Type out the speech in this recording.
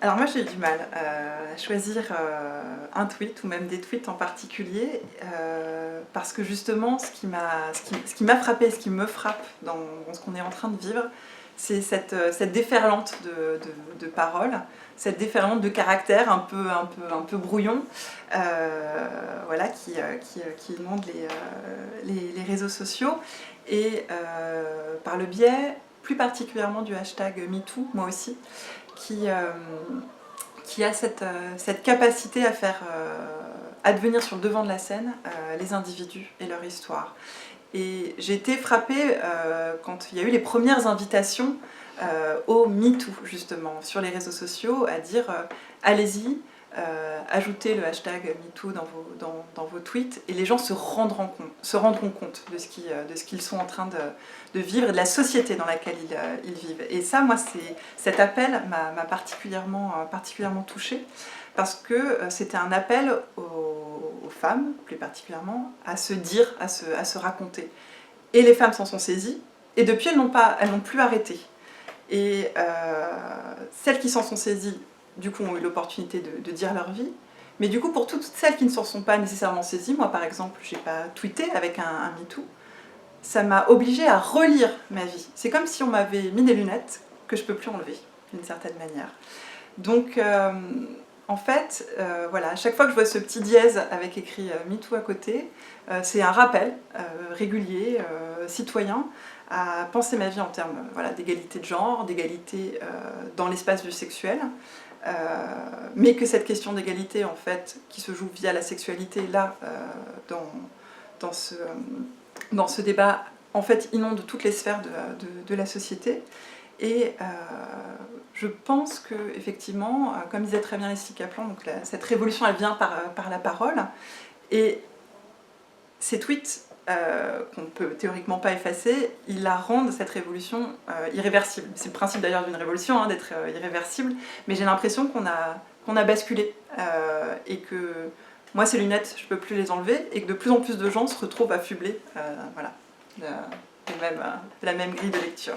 Alors moi j'ai eu du mal à choisir un tweet ou même des tweets en particulier parce que justement ce qui m'a frappé, ce qui me frappe dans ce qu'on est en train de vivre, c'est cette déferlante de paroles, cette déferlante de caractères un peu brouillon, voilà, qui inonde les réseaux sociaux et par le biais plus particulièrement du hashtag MeToo, moi aussi, qui a cette capacité à faire advenir sur le devant de la scène les individus et leur histoire. Et j'ai été frappée quand il y a eu les premières invitations au MeToo, justement, sur les réseaux sociaux, à dire allez-y, ajoutez le hashtag MeToo dans vos tweets, et les gens se rendront compte de ce qu'ils sont en train de vivre et de la société dans laquelle ils vivent. Et ça, moi, cet appel m'a particulièrement touchée, parce que c'était un appel aux femmes, plus particulièrement, à se dire, à se raconter. Et les femmes s'en sont saisies, et depuis elles n'ont plus arrêté. Et celles qui s'en sont saisies, du coup, ont eu l'opportunité de dire leur vie. Mais du coup, pour toutes celles qui ne s'en sont pas nécessairement saisies, moi par exemple, j'ai pas tweeté avec un MeToo, ça m'a obligée à relire ma vie. C'est comme si on m'avait mis des lunettes que je peux plus enlever, d'une certaine manière. Donc, en fait, voilà, à chaque fois que je vois ce petit dièse avec écrit MeToo à côté, c'est un rappel régulier, citoyen, à penser ma vie en termes voilà, d'égalité de genre, d'égalité dans l'espace du sexuel, mais que cette question d'égalité, en fait, qui se joue via la sexualité, là, dans ce débat, en fait, inonde toutes les sphères de la société. Et je pense que, effectivement, comme disait très bien Leslie Kaplan, donc cette révolution, elle vient par la parole. Et ces tweets, qu'on ne peut théoriquement pas effacer, ils la rendent, cette révolution, irréversible. C'est le principe d'ailleurs d'une révolution, hein, d'être irréversible, mais j'ai l'impression qu'on a basculé, et que moi, ces lunettes, je ne peux plus les enlever, et que de plus en plus de gens se retrouvent affublés voilà, de la même grille de lecture.